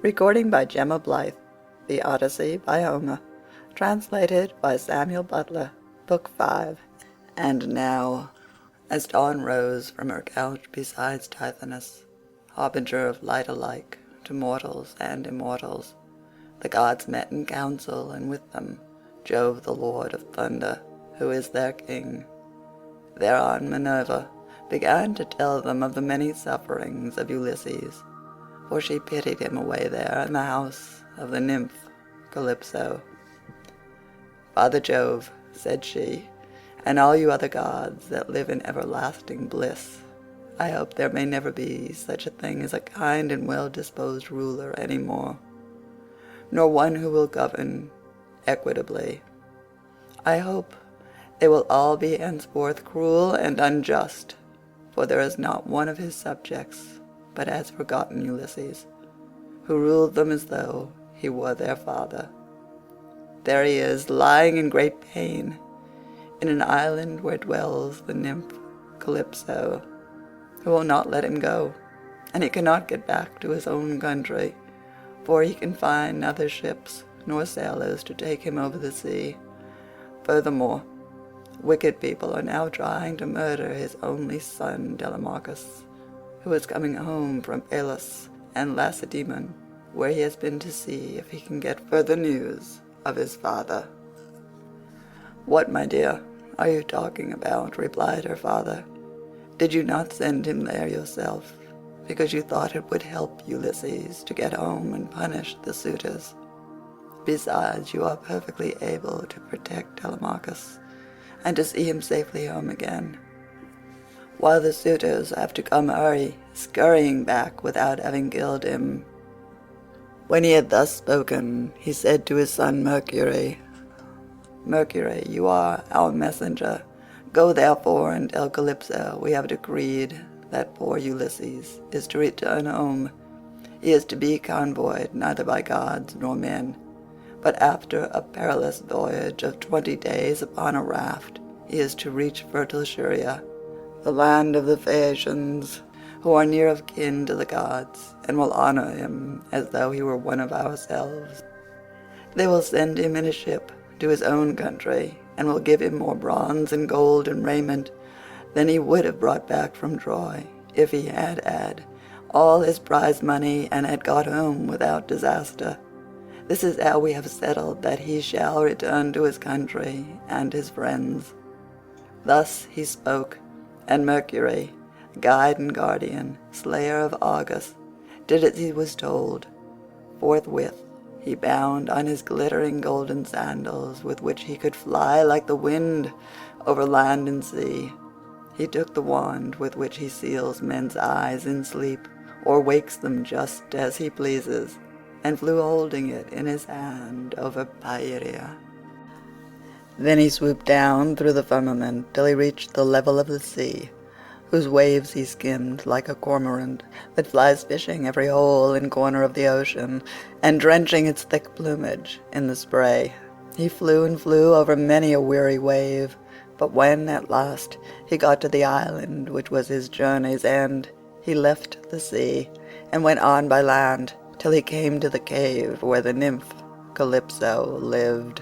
Recording by Gemma Blythe. The Odyssey by Homer. Translated by Samuel Butler. Book 5. And now, as dawn rose from her couch beside Tithonus, harbinger of light alike to mortals and immortals, the gods met in council, and with them Jove the Lord of Thunder, who is their king. Thereon Minerva began to tell them of the many sufferings of Ulysses, for she pitied him away there in the house of the nymph Calypso. "Father Jove," said she, "and all you other gods that live in everlasting bliss, I hope there may never be such a thing as a kind and well-disposed ruler any more, nor one who will govern equitably. I hope they will all be henceforth cruel and unjust, for there is not one of his subjects but has forgotten Ulysses, who ruled them as though he were their father. There he is, lying in great pain, in an island where dwells the nymph Calypso, who will not let him go, and he cannot get back to his own country, for he can find neither ships nor sailors to take him over the sea. Furthermore, wicked people are now trying to murder his only son Telemachus, who is coming home from Pylos and Lacedaemon, where he has been to see if he can get further news of his father." "What, my dear, are you talking about?" replied her father. "Did you not send him there yourself, because you thought it would help Ulysses to get home and punish the suitors? Besides, you are perfectly able to protect Telemachus, and to see him safely home again, while the suitors have to come scurrying back without having killed him." When he had thus spoken, he said to his son Mercury, "Mercury, you are our messenger. Go therefore and tell Calypso we have decreed that poor Ulysses is to return home. He is to be convoyed neither by gods nor men, but after a perilous voyage of 20 days upon a raft he is to reach fertile Scheria, the land of the Phaeacians, who are near of kin to the gods, and will honor him as though he were one of ourselves. They will send him in a ship to his own country, and will give him more bronze and gold and raiment than he would have brought back from Troy, if he had had all his prize money and had got home without disaster. This is how we have settled that he shall return to his country and his friends." Thus he spoke, and Mercury, guide and guardian, slayer of Argus, did as he was told. Forthwith he bound on his glittering golden sandals, with which he could fly like the wind over land and sea. He took the wand with which he seals men's eyes in sleep, or wakes them just as he pleases, and flew holding it in his hand over Pieria. Then he swooped down through the firmament till he reached the level of the sea, whose waves he skimmed like a cormorant that flies fishing every hole and corner of the ocean, and drenching its thick plumage in the spray. He flew and flew over many a weary wave, but when at last he got to the island which was his journey's end, he left the sea and went on by land till he came to the cave where the nymph Calypso lived.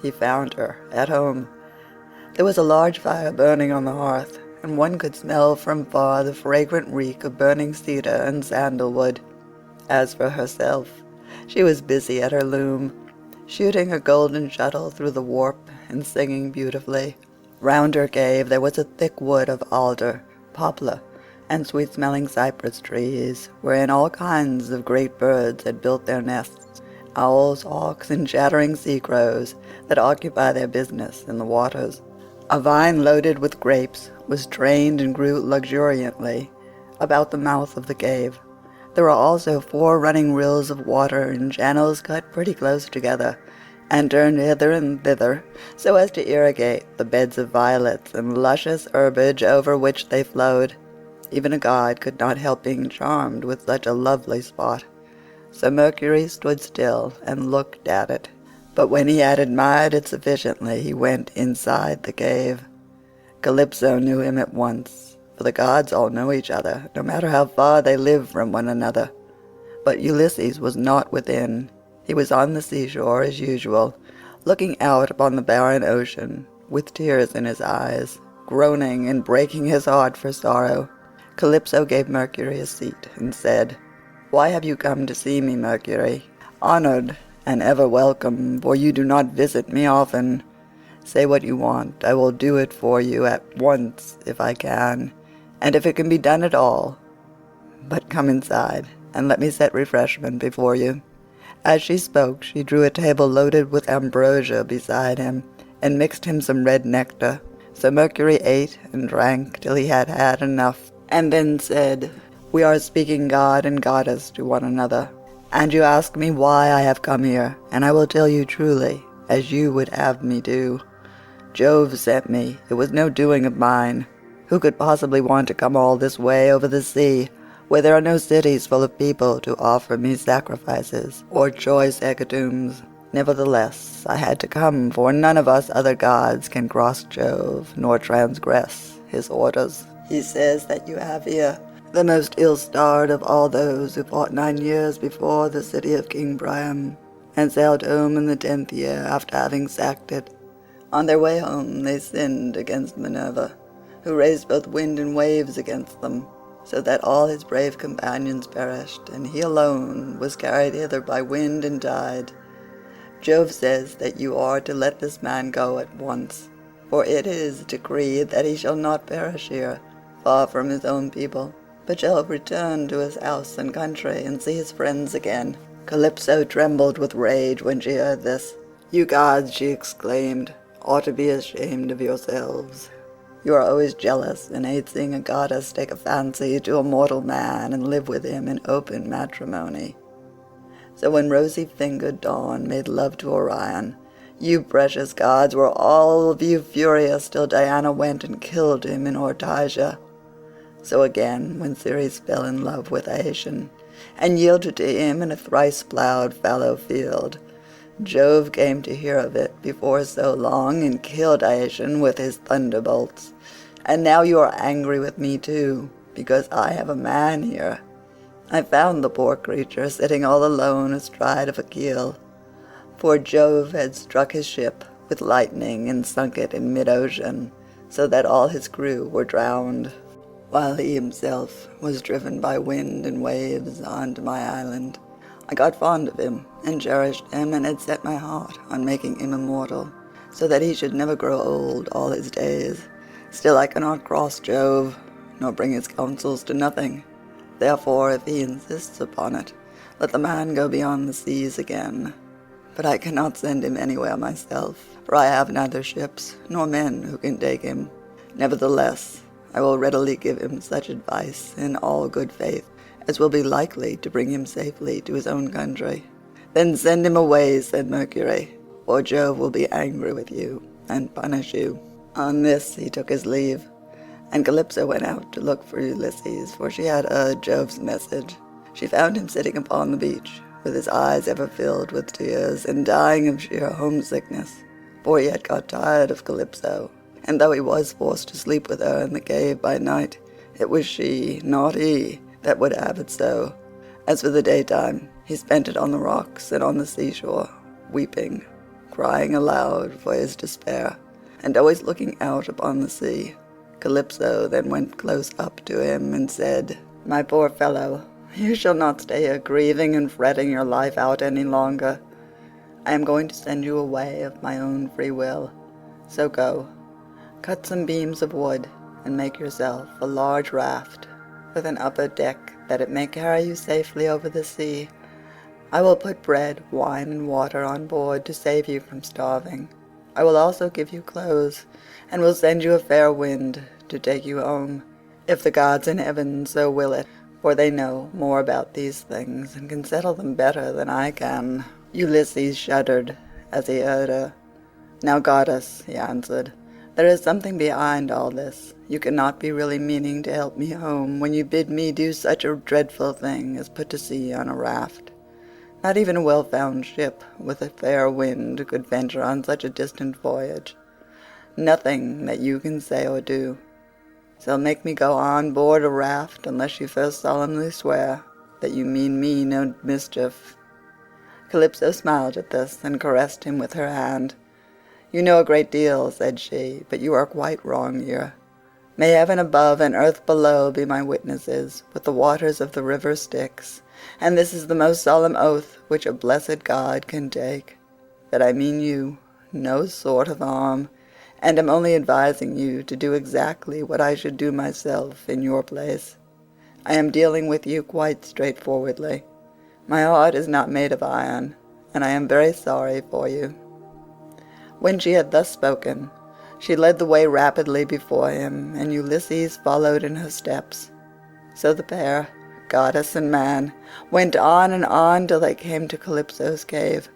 He found her at home. There was a large fire burning on the hearth, and one could smell from far the fragrant reek of burning cedar and sandalwood. As for herself, she was busy at her loom, shooting her golden shuttle through the warp and singing beautifully. Round her cave there was a thick wood of alder, poplar, and sweet-smelling cypress trees, wherein all kinds of great birds had built their nests, owls, hawks, and chattering sea-crows that occupy their business in the waters. A vine loaded with grapes was trained and grew luxuriantly about the mouth of the cave. There were also 4 running rills of water in channels cut pretty close together, and turned hither and thither so as to irrigate the beds of violets and luscious herbage over which they flowed. Even a god could not help being charmed with such a lovely spot. So Mercury stood still and looked at it, but when he had admired it sufficiently he went inside the cave. Calypso knew him at once, for the gods all know each other, no matter how far they live from one another. But Ulysses was not within. He was on the seashore as usual, looking out upon the barren ocean, with tears in his eyes, groaning and breaking his heart for sorrow. Calypso gave Mercury a seat and said, "Why have you come to see me, Mercury? Honored and ever welcome, for you do not visit me often. Say what you want. I will do it for you at once if I can, and if it can be done at all. But come inside, and let me set refreshment before you." As she spoke, she drew a table loaded with ambrosia beside him, and mixed him some red nectar. So Mercury ate and drank till he had had enough, and then said, "We are speaking god and goddess to one another, and you ask me why I have come here, and I will tell you truly, as you would have me do. Jove sent me. It was no doing of mine. Who could possibly want to come all this way over the sea, where there are no cities full of people to offer me sacrifices or choice hecatombs? Nevertheless, I had to come, for none of us other gods can cross Jove, nor transgress his orders. He says that you have here the most ill-starred of all those who fought 9 years before the city of King Priam, and sailed home in the 10th year after having sacked it. On their way home they sinned against Minerva, who raised both wind and waves against them, so that all his brave companions perished, and he alone was carried hither by wind and tide. Jove says that you are to let this man go at once, for it is decreed that he shall not perish here, far from his own people, but shall return to his house and country and see his friends again." Calypso trembled with rage when she heard this. "You gods," she exclaimed, "ought to be ashamed of yourselves. You are always jealous and hate seeing a goddess take a fancy to a mortal man and live with him in open matrimony. So when rosy-fingered Dawn made love to Orion, you precious gods were all of you furious till Diana went and killed him in Ortygia. So again, when Ceres fell in love with Aetion, and yielded to him in a thrice-ploughed fallow field, Jove came to hear of it before so long and killed Aetion with his thunderbolts. And now you are angry with me too, because I have a man here. I found the poor creature sitting all alone astride of a keel, for Jove had struck his ship with lightning and sunk it in mid-ocean, so that all his crew were drowned, while he himself was driven by wind and waves onto my island. I got fond of him and cherished him, and had set my heart on making him immortal, so that he should never grow old all his days. Still I cannot cross Jove, nor bring his counsels to nothing. Therefore, if he insists upon it, let the man go beyond the seas again. But I cannot send him anywhere myself, for I have neither ships nor men who can take him. Nevertheless, I will readily give him such advice in all good faith as will be likely to bring him safely to his own country." "Then send him away," said Mercury, "or Jove will be angry with you and punish you." On this he took his leave, and Calypso went out to look for Ulysses, for she had heard Jove's message. She found him sitting upon the beach, with his eyes ever filled with tears, and dying of sheer homesickness, for he had got tired of Calypso, and though he was forced to sleep with her in the cave by night, it was she, not he, that would have it so. As for the daytime, he spent it on the rocks and on the seashore, weeping, crying aloud for his despair, and always looking out upon the sea. Calypso then went close up to him and said, "My poor fellow, you shall not stay here grieving and fretting your life out any longer. I am going to send you away of my own free will. So go, cut some beams of wood, and make yourself a large raft, with an upper deck, that it may carry you safely over the sea. I will put bread, wine, and water on board to save you from starving. I will also give you clothes, and will send you a fair wind to take you home, if the gods in heaven so will it, for they know more about these things and can settle them better than I can." Ulysses shuddered as he heard her. "Now, goddess," he answered, "there is something behind all this. You cannot be really meaning to help me home when you bid me do such a dreadful thing as put to sea on a raft. Not even a well-found ship with a fair wind could venture on such a distant voyage. Nothing that you can say or do shall make me go on board a raft unless you first solemnly swear that you mean me no mischief." Calypso smiled at this, and caressed him with her hand. "You know a great deal," said she, "but you are quite wrong here. May heaven above and earth below be my witnesses, with the waters of the river Styx, and this is the most solemn oath which a blessed god can take, that I mean you no sort of harm, and am only advising you to do exactly what I should do myself in your place. I am dealing with you quite straightforwardly. My heart is not made of iron, and I am very sorry for you." When she had thus spoken, she led the way rapidly before him, and Ulysses followed in her steps. So the pair, goddess and man, went on and on till they came to Calypso's cave,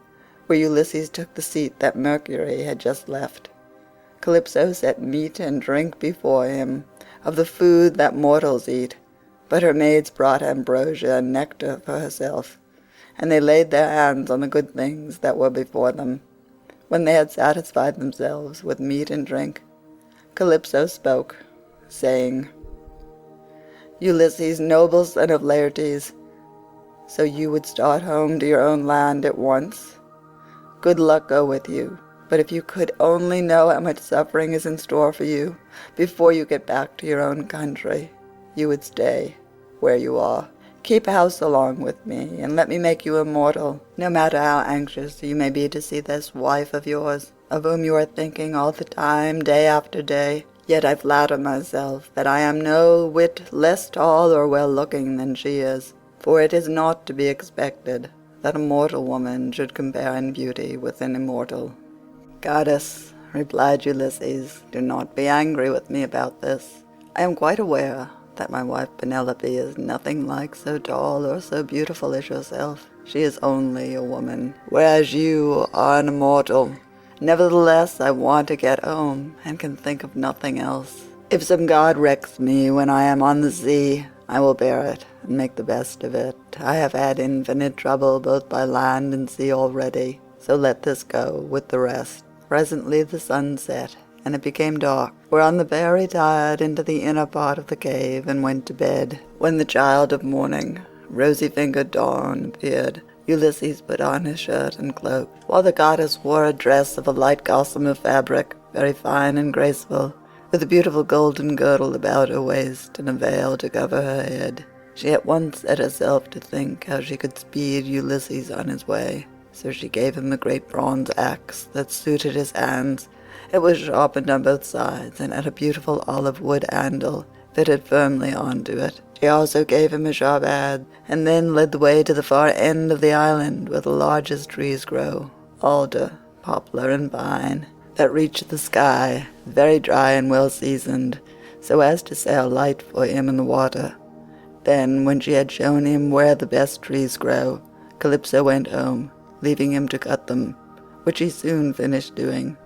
where Ulysses took the seat that Mercury had just left. Calypso set meat and drink before him, of the food that mortals eat, but her maids brought ambrosia and nectar for herself, and they laid their hands on the good things that were before them. When they had satisfied themselves with meat and drink, Calypso spoke, saying, "Ulysses, noble son of Laertes, so you would start home to your own land at once? Good luck go with you, but if you could only know how much suffering is in store for you before you get back to your own country, you would stay where you are. Keep house along with me, and let me make you immortal, no matter how anxious you may be to see this wife of yours, of whom you are thinking all the time, day after day. Yet I flatter myself that I am no whit less tall or well-looking than she is, for it is not to be expected that a mortal woman should compare in beauty with an immortal." "Goddess," replied Ulysses, "do not be angry with me about this. I am quite aware that my wife Penelope is nothing like so tall or so beautiful as yourself. She is only a woman, whereas you are an immortal. Nevertheless, I want to get home, and can think of nothing else. If some god wrecks me when I am on the sea, I will bear it, and make the best of it. I have had infinite trouble both by land and sea already, so let this go with the rest." Presently the sun set, and it became dark, whereon the pair retired into the inner part of the cave and went to bed. When the child of morning, rosy-fingered Dawn, appeared, Ulysses put on his shirt and cloak, while the goddess wore a dress of a light gossamer fabric, very fine and graceful, with a beautiful golden girdle about her waist and a veil to cover her head. She at once set herself to think how she could speed Ulysses on his way, so she gave him a great bronze axe that suited his hands. It was sharpened on both sides, and had a beautiful olive wood handle fitted firmly onto it. She also gave him a sharp adze, and then led the way to the far end of the island, where the largest trees grow, alder, poplar, and pine, that reach the sky, very dry and well seasoned, so as to sail light for him in the water. Then, when she had shown him where the best trees grow, Calypso went home, leaving him to cut them, which he soon finished doing.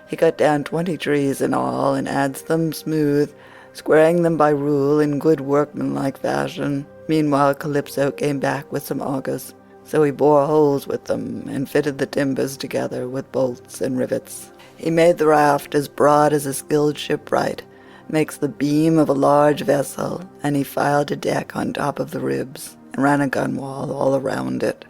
He cut down 20 trees in all, and adzed them smooth, squaring them by rule in good workmanlike fashion. Meanwhile Calypso came back with some augers, so he bored holes with them, and fitted the timbers together with bolts and rivets. He made the raft as broad as a skilled shipwright makes the beam of a large vessel, and he filed a deck on top of the ribs, and ran a gunwale all around it.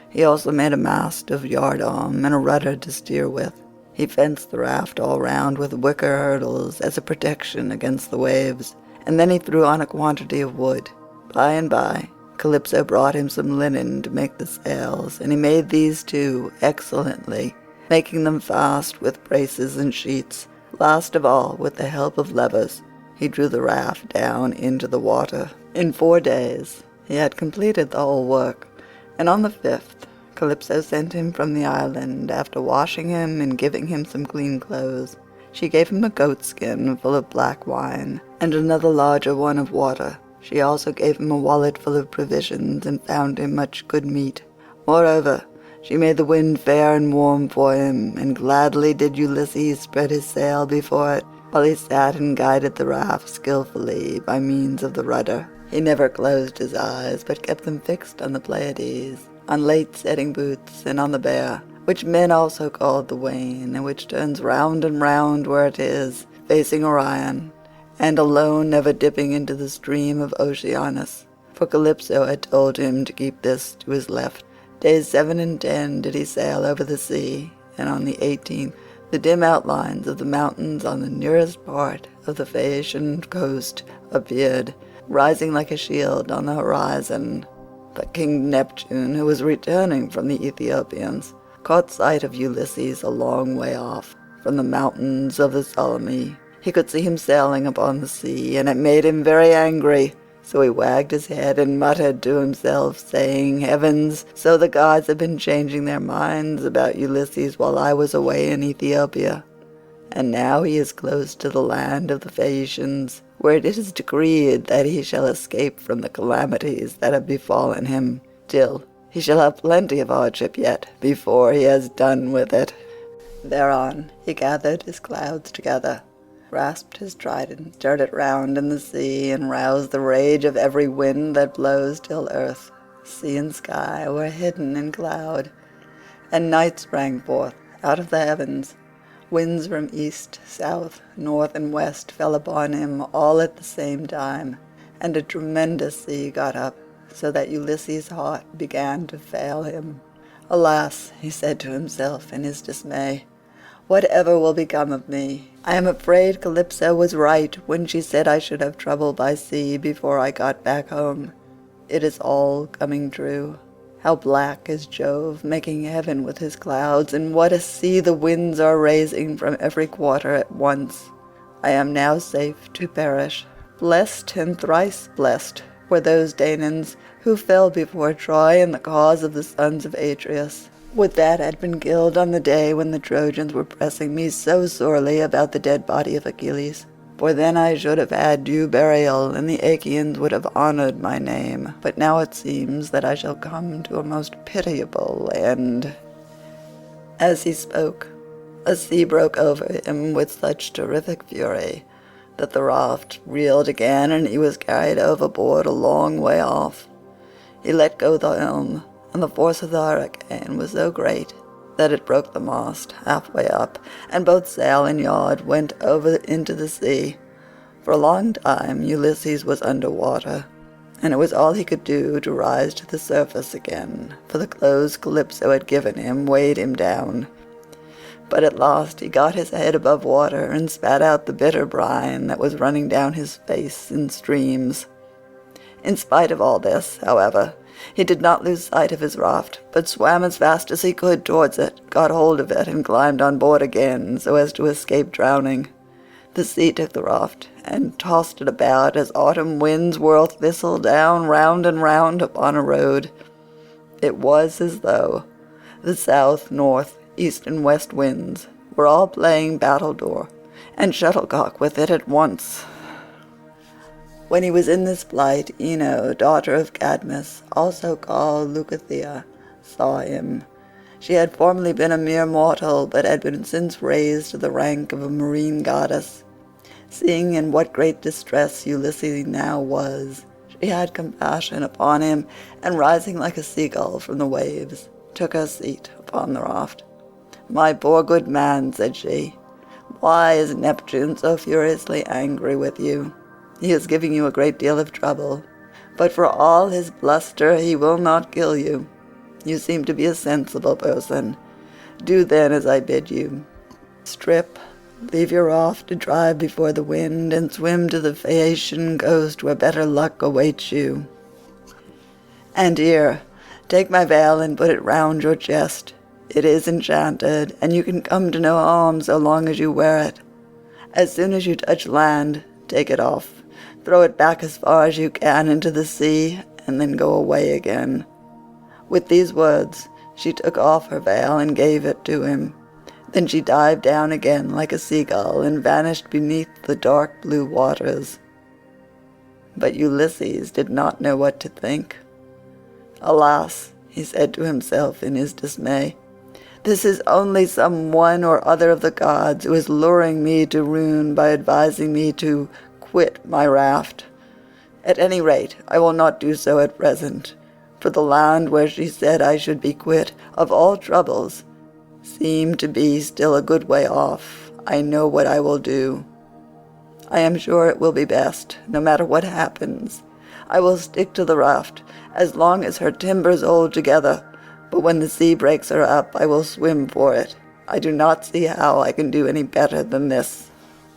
He also made a mast of yardarm and a rudder to steer with. He fenced the raft all round with wicker hurdles as a protection against the waves, and then he threw on a quantity of wood. By and by Calypso brought him some linen to make the sails, and he made these too excellently, making them fast with braces and sheets. Last of all, with the help of levers, he drew the raft down into the water. In 4 days he had completed the whole work, and on the 5th Calypso sent him from the island, after washing him and giving him some clean clothes. She gave him a goatskin full of black wine, and another larger one of water. She also gave him a wallet full of provisions, and found him much good meat. Moreover, she made the wind fair and warm for him, and gladly did Ulysses spread his sail before it, while he sat and guided the raft skilfully by means of the rudder. He never closed his eyes, but kept them fixed on the Pleiades, on late-setting boots, and on the bear, which men also called the wain, and which turns round and round where it is, facing Orion, and alone never dipping into the stream of Oceanus, for Calypso had told him to keep this to his left. Days 7 and 10 did he sail over the sea, and on the 18th the dim outlines of the mountains on the nearest part of the Phaeacian coast appeared, rising like a shield on the horizon. But King Neptune, who was returning from the Ethiopians, caught sight of Ulysses a long way off, from the mountains of the Solymi. He could see him sailing upon the sea, and it made him very angry. So he wagged his head and muttered to himself, saying, "Heavens, so the gods have been changing their minds about Ulysses while I was away in Ethiopia. And now he is close to the land of the Phaeacians, where it is decreed that he shall escape from the calamities that have befallen him, till he shall have plenty of hardship yet before he has done with it." Thereon he gathered his clouds together, grasped his trident, stirred it round in the sea, and roused the rage of every wind that blows till earth, sea, and sky were hidden in cloud. And night sprang forth out of the heavens. Winds from east, south, north, and west fell upon him all at the same time, and a tremendous sea got up, so that Ulysses' heart began to fail him. "Alas," he said to himself in his dismay, "whatever will become of me? I am afraid Calypso was right when she said I should have trouble by sea before I got back home. It is all coming true. How black is Jove, making heaven with his clouds, and what a sea the winds are raising from every quarter at once. I am now safe to perish. Blessed and thrice blessed were those Danaans who fell before Troy in the cause of the sons of Atreus. Would that had been killed on the day when the Trojans were pressing me so sorely about the dead body of Achilles, for then I should have had due burial, and the Achaeans would have honored my name. But now it seems that I shall come to a most pitiable end." As he spoke, a sea broke over him with such terrific fury that the raft reeled again, and he was carried overboard a long way off. He let go the helm, and the force of the hurricane was so great that it broke the mast halfway up, and both sail and yard went over into the sea. For a long time Ulysses was under water, and it was all he could do to rise to the surface again, for the clothes Calypso had given him weighed him down. But at last he got his head above water and spat out the bitter brine that was running down his face in streams. In spite of all this, however, he did not lose sight of his raft, but swam as fast as he could towards it, got hold of it, and climbed on board again so as to escape drowning. The sea took the raft and tossed it about as autumn winds whirl thistle down round and round upon a road. It was as though the south, north, east, and west winds were all playing battledore and shuttlecock with it at once. When he was in this plight, Ino, daughter of Cadmus, also called Leucothea, saw him. She had formerly been a mere mortal, but had been since raised to the rank of a marine goddess. Seeing in what great distress Ulysses now was, she had compassion upon him, and rising like a seagull from the waves, took her seat upon the raft. "My poor good man," said she, "why is Neptune so furiously angry with you? He is giving you a great deal of trouble, but for all his bluster he will not kill you. You seem to be a sensible person. Do then as I bid you. Strip, leave your raft to drive before the wind, and swim to the Phaeacian coast where better luck awaits you. And here, take my veil and put it round your chest. It is enchanted, and you can come to no harm so long as you wear it. As soon as you touch land, take it off. Throw it back as far as you can into the sea, and then go away again." With these words she took off her veil and gave it to him. Then she dived down again like a seagull and vanished beneath the dark blue waters. But Ulysses did not know what to think. "Alas," he said to himself in his dismay, "this is only some one or other of the gods who is luring me to ruin by advising me to quit my raft. At any rate, I will not do so at present, for the land where she said I should be quit of all troubles seemed to be still a good way off. I know what I will do. I am sure it will be best, no matter what happens. I will stick to the raft as long as her timbers hold together, but when the sea breaks her up, I will swim for it. I do not see how I can do any better than this."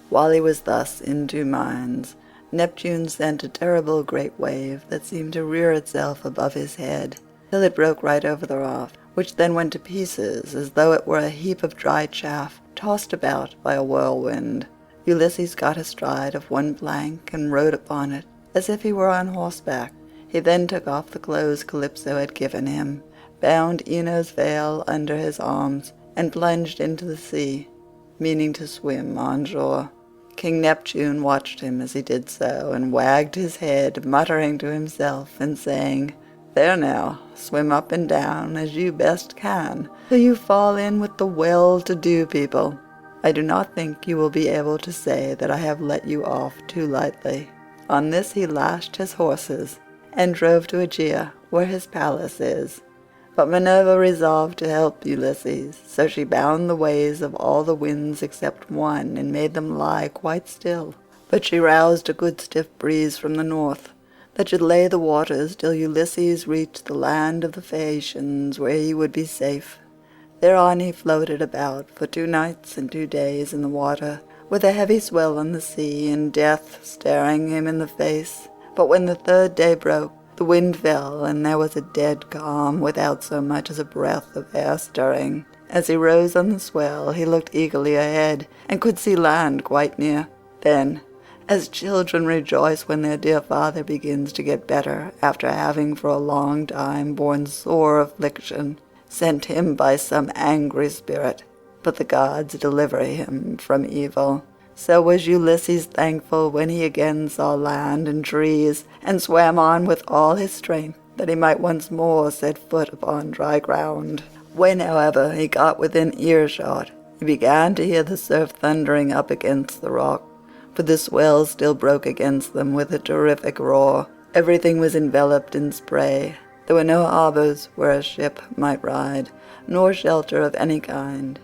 While he was thus in two minds, Neptune sent a terrible great wave that seemed to rear itself above his head, till it broke right over the raft, which then went to pieces as though it were a heap of dry chaff tossed about by a whirlwind. Ulysses got astride of one plank and rode upon it as if he were on horseback. He then took off the clothes Calypso had given him, bound Ino's veil under his arms, and plunged into the sea, meaning to swim on shore. King Neptune watched him as he did so, and wagged his head, muttering to himself and saying, "There now, swim up and down as you best can, till you fall in with the well-to-do people. I do not think you will be able to say that I have let you off too lightly." On this he lashed his horses, and drove to Aegea, where his palace is. But Minerva resolved to help Ulysses, so she bound the ways of all the winds except one, and made them lie quite still. But she roused a good stiff breeze from the north, that should lay the waters till Ulysses reached the land of the Phaeacians, where he would be safe. Thereon he floated about for 2 nights and 2 days in the water, with a heavy swell on the sea, and death staring him in the face. But when the 3rd day broke, the wind fell, and there was a dead calm, without so much as a breath of air stirring. As he rose on the swell, he looked eagerly ahead, and could see land quite near. Then, as children rejoice when their dear father begins to get better, after having for a long time borne sore affliction, sent him by some angry spirit, but the gods deliver him from evil, so was Ulysses thankful when he again saw land and trees, and swam on with all his strength, that he might once more set foot upon dry ground. When, however, he got within earshot, he began to hear the surf thundering up against the rock, for the swell still broke against them with a terrific roar. Everything was enveloped in spray. There were no harbors where a ship might ride, nor shelter of any kind,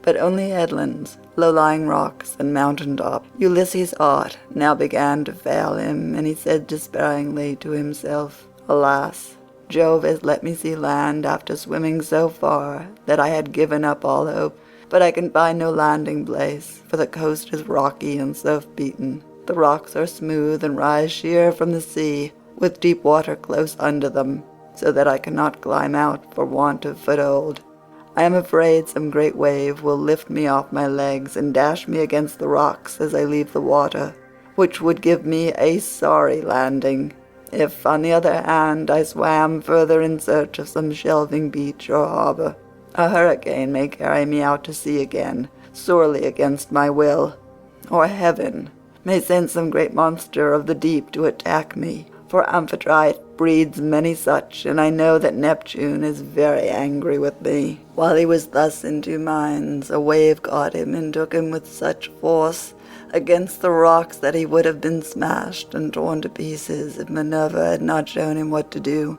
but only headlands, low-lying rocks, and mountain-tops. Ulysses' heart now began to fail him, and he said despairingly to himself, "Alas, Jove has let me see land after swimming so far that I had given up all hope. But I can find no landing place, for the coast is rocky and surf-beaten. The rocks are smooth and rise sheer from the sea, with deep water close under them, so that I cannot climb out for want of foothold. I am afraid some great wave will lift me off my legs and dash me against the rocks as I leave the water, which would give me a sorry landing. If, on the other hand, I swam further in search of some shelving beach or harbor, a hurricane may carry me out to sea again, sorely against my will, or heaven may send some great monster of the deep to attack me, for Amphitrite breeds many such, and I know that Neptune is very angry with me." While he was thus in two minds, a wave caught him and took him with such force against the rocks that he would have been smashed and torn to pieces if Minerva had not shown him what to do.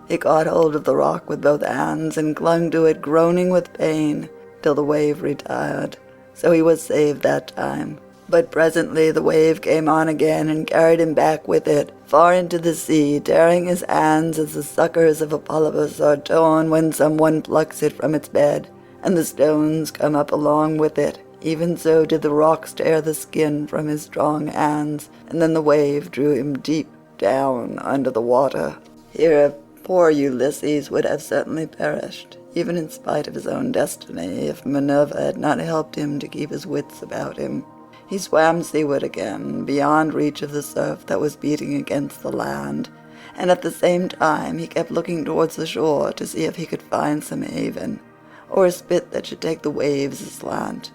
He caught hold of the rock with both hands and clung to it, groaning with pain, till the wave retired, so he was saved that time. But presently the wave came on again and carried him back with it, far into the sea, tearing his hands as the suckers of a polypus are torn when some one plucks it from its bed, and the stones come up along with it. Even so did the rocks tear the skin from his strong hands, and then the wave drew him deep down under the water. Here poor Ulysses would have certainly perished, even in spite of his own destiny, if Minerva had not helped him to keep his wits about him. He swam seaward again, beyond reach of the surf that was beating against the land, and at the same time he kept looking towards the shore to see if he could find some haven, or a spit that should take the waves aslant.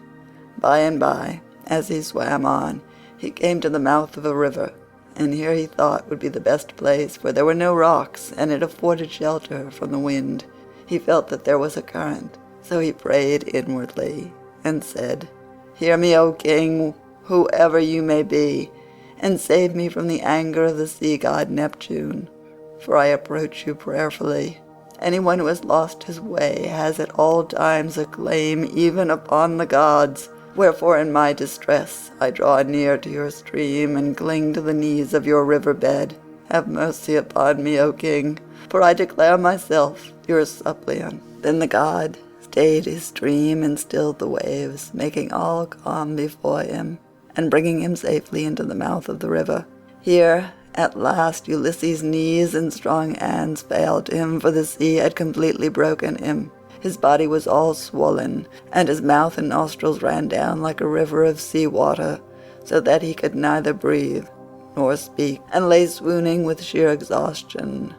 By and by, as he swam on, he came to the mouth of a river, and here he thought would be the best place, for there were no rocks, and it afforded shelter from the wind. He felt that there was a current, so he prayed inwardly, and said, "Hear me, O king, whoever you may be, and save me from the anger of the sea-god Neptune, for I approach you prayerfully. Anyone who has lost his way has at all times a claim even upon the gods. Wherefore in my distress I draw near to your stream and cling to the knees of your river bed, have mercy upon me, O king, for I declare myself your suppliant." Then the god stayed his stream and stilled the waves, making all calm before him, and bringing him safely into the mouth of the river. Here at last Ulysses' knees and strong hands failed him, for the sea had completely broken him. His body was all swollen, and his mouth and nostrils ran down like a river of sea water, so that he could neither breathe nor speak, and lay swooning with sheer exhaustion.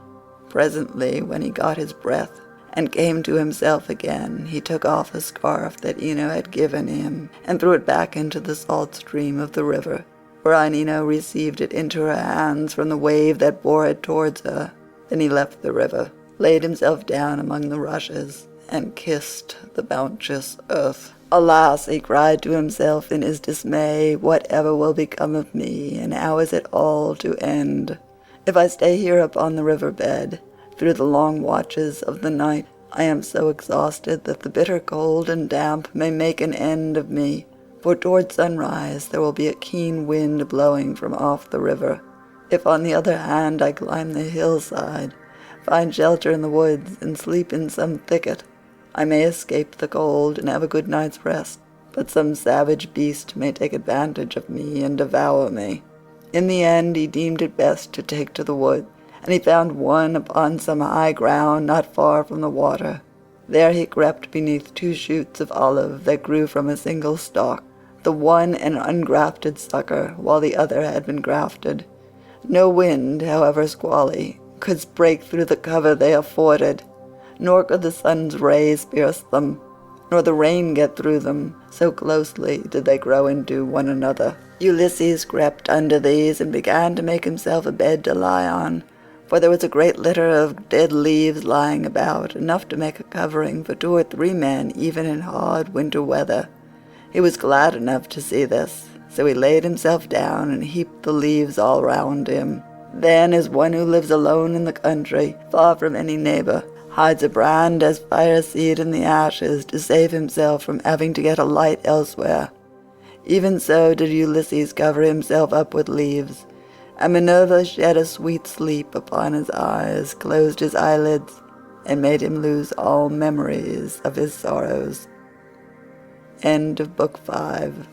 Presently, when he got his breath and came to himself again, he took off a scarf that Ino had given him, and threw it back into the salt stream of the river, wherein Ino received it into her hands from the wave that bore it towards her. Then he left the river, laid himself down among the rushes, and kissed the bounteous earth. "Alas," he cried to himself in his dismay, "whatever will become of me, and how is it all to end? If I stay here upon the river bed through the long watches of the night, I am so exhausted that the bitter cold and damp may make an end of me, for toward sunrise there will be a keen wind blowing from off the river. If on the other hand I climb the hillside, find shelter in the woods, and sleep in some thicket, I may escape the cold and have a good night's rest, but some savage beast may take advantage of me and devour me." In the end he deemed it best to take to the wood, and he found one upon some high ground not far from the water. There he crept beneath 2 shoots of olive that grew from a single stalk, the one an ungrafted sucker, while the other had been grafted. No wind, however squally, could break through the cover they afforded, nor could the sun's rays pierce them, nor the rain get through them, so closely did they grow into one another. Ulysses crept under these and began to make himself a bed to lie on, for there was a great litter of dead leaves lying about, enough to make a covering for 2 or 3 men even in hard winter weather. He was glad enough to see this, so he laid himself down and heaped the leaves all round him. Then, as one who lives alone in the country, far from any neighbor, hides a brand as fire seed in the ashes to save himself from having to get a light elsewhere, even so did Ulysses cover himself up with leaves, and Minerva shed a sweet sleep upon his eyes, closed his eyelids, and made him lose all memories of his sorrows. End of Book 5.